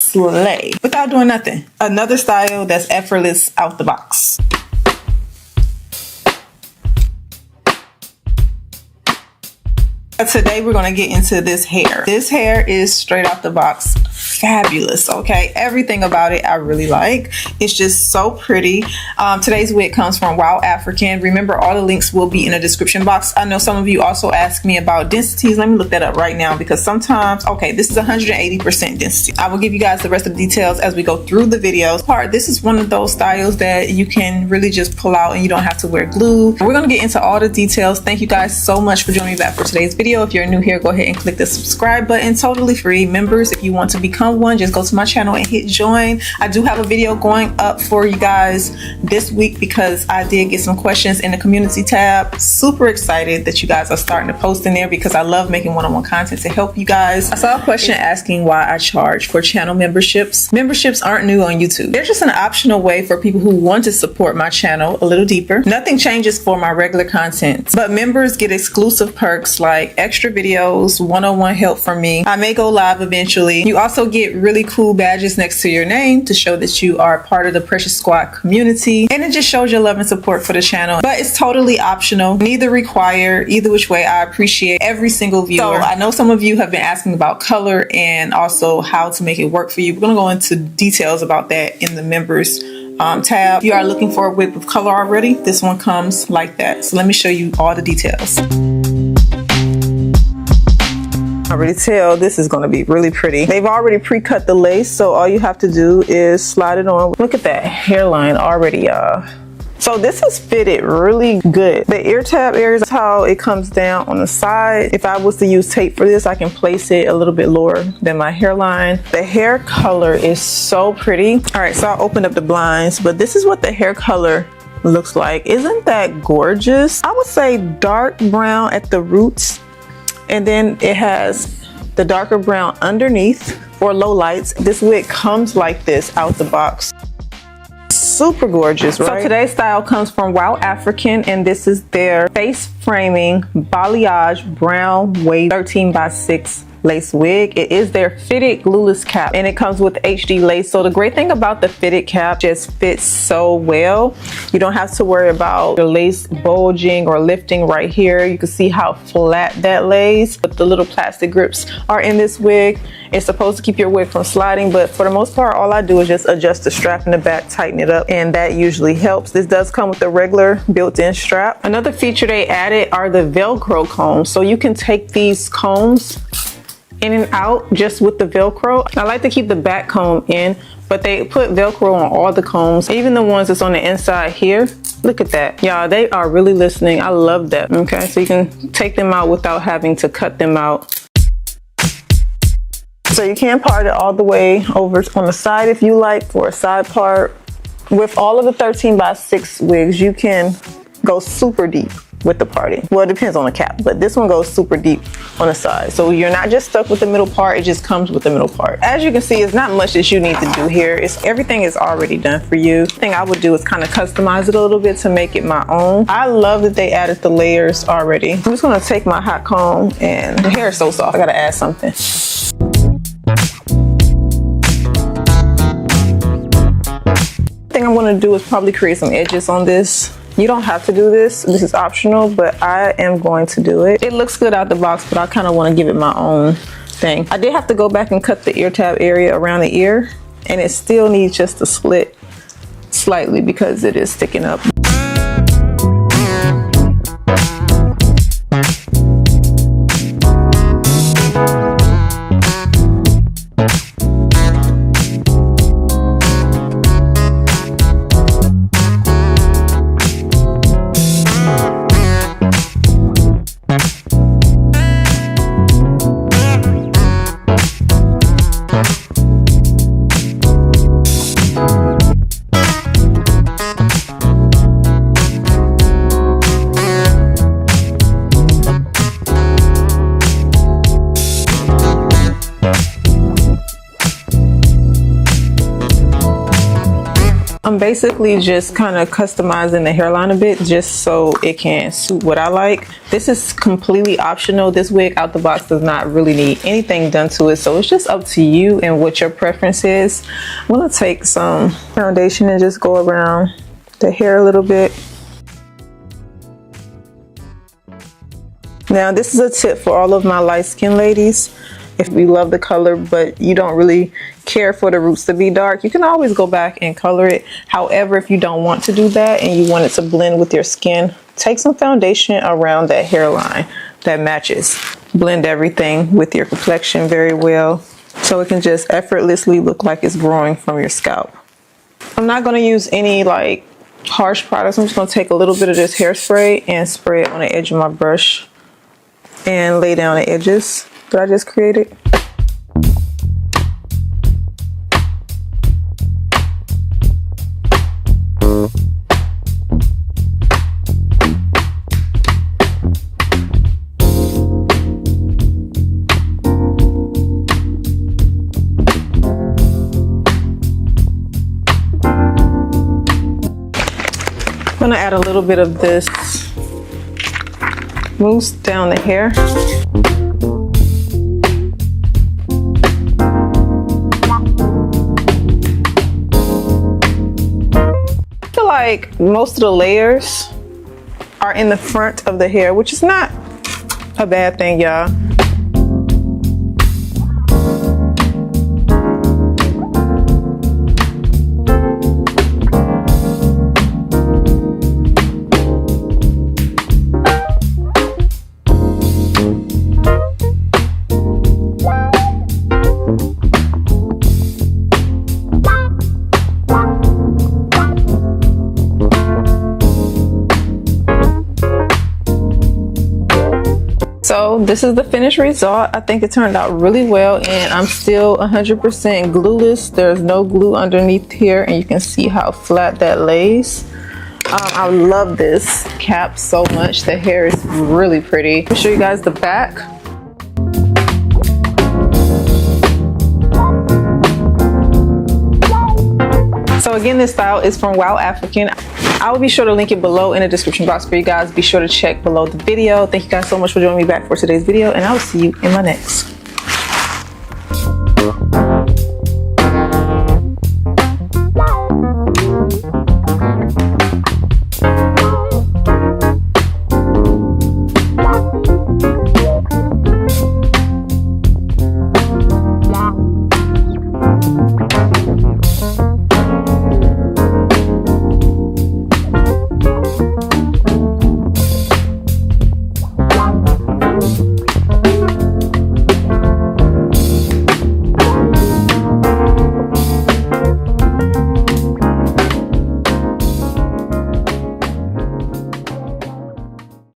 slay without doing nothing. Another style that's effortless out the box. Today we're going to get into this hair. This hair is straight out the box fabulous. Okay, everything about it I really like. It's just so pretty. Today's wig comes from WowAfrican. Remember, all the links will be in the description box. I know some of you also ask me about densities. Let me look that up right now, because sometimes, okay, this is 180% density. I will give you guys the rest of the details as we go through the videos. This is one of those styles that you can really just pull out and you don't have to wear glue. We're going to get into all the details. Thank you guys so much for joining me back for today's video. If you're new here, go ahead and click the subscribe button. Totally free. Members, if you want to become one, just go to my channel and hit join. I do have a video going up for you guys this week because I did get some questions in the community tab. Super excited that you guys are starting to post in there because I love making one-on-one content to help you guys. I saw a question asking why I charge for channel memberships. Memberships aren't new on YouTube. They're just an optional way for people who want to support my channel a little deeper. Nothing changes for my regular content, but members get exclusive perks like extra videos, one-on-one help from me. I may go live eventually. You also get really cool badges next to your name to show that you are part of the Precious Squad community, and it just shows your love and support for the channel. But it's totally optional, neither required. Either which way, I appreciate every single viewer. So I know some of you have been asking about color and also how to make it work for you. We're gonna go into details about that in the members tab. If you are looking for a wig with color already, this one comes like that. So let me show you all the details. I already tell this is going to be really pretty. They've already pre-cut the lace, so all you have to do is slide it on. Look at that hairline already, y'all. So this is fitted really good. The ear tab area is how it comes down on the side. If I was to use tape for this, I can place it a little bit lower than my hairline. The hair color is so pretty. All right, so I opened up the blinds, but this is what the hair color looks like. Isn't that gorgeous? I would say dark brown at the roots, and then it has the darker brown underneath for low lights. This wig comes like this out the box. Super gorgeous, right? So today's style comes from WowAfrican, and this is their face framing balayage brown wave 13x6 lace wig. It is their fitted glueless cap, and it comes with HD lace. So the great thing about the fitted cap, just fits so well. You don't have to worry about the lace bulging or lifting right here. You can see how flat that lays, but the little plastic grips are in this wig. It's supposed to keep your wig from sliding, but for the most part, all I do is just adjust the strap in the back, tighten it up, and that usually helps. This does come with a regular built-in strap. Another feature they added are the Velcro combs. So you can take these combs in and out just with the Velcro. I like to keep the back comb in, but they put Velcro on all the combs, even the ones that's on the inside here. Look at that. Y'all, they are really listening. I love that. Okay, so you can take them out without having to cut them out. So you can part it all the way over on the side if you like for a side part. With all of the 13x6 wigs, you can go super deep with the parting. Well, it depends on the cap, but this one goes super deep on the side. So you're not just stuck with the middle part, it just comes with the middle part. As you can see, it's not much that you need to do here. Everything is already done for you. The thing I would do is kind of customize it a little bit to make it my own. I love that they added the layers already. I'm just gonna take my hot comb, and the hair is so soft, I gotta add something. The thing I'm gonna do is probably create some edges on this. You don't have to do this. This is optional, but I am going to do it. It looks good out the box, but I kind of want to give it my own thing. I did have to go back and cut the ear tab area around the ear, and it still needs just to split slightly because it is sticking up. I'm basically just kind of customizing the hairline a bit just so it can suit what I like. This is completely optional. This wig out the box does not really need anything done to it, so it's just up to you and what your preference is. I'm gonna take some foundation and just go around the hair a little bit. Now this is a tip for all of my light skinned ladies. If you love the color but you don't really care for the roots to be dark, you can always go back and color it. However, if you don't want to do that and you want it to blend with your skin, take some foundation around that hairline that matches. Blend everything with your complexion very well so it can just effortlessly look like it's growing from your scalp. I'm not going to use any like harsh products. I'm just going to take a little bit of this hairspray and spray it on the edge of my brush and lay down the edges that I just created. I'm gonna add a little bit of this mousse down the hair. I feel like most of the layers are in the front of the hair, which is not a bad thing, y'all. So this is the finished result. I think it turned out really well, and I'm still 100% glueless. There's no glue underneath here, and you can see how flat that lays. I love this cap so much. The hair is really pretty. I'll show you guys the back. So again, this style is from WowAfrican. I will be sure to link it below in the description box for you guys. Be sure to check below the video. Thank you guys so much for joining me back for today's video, and I will see you in my next.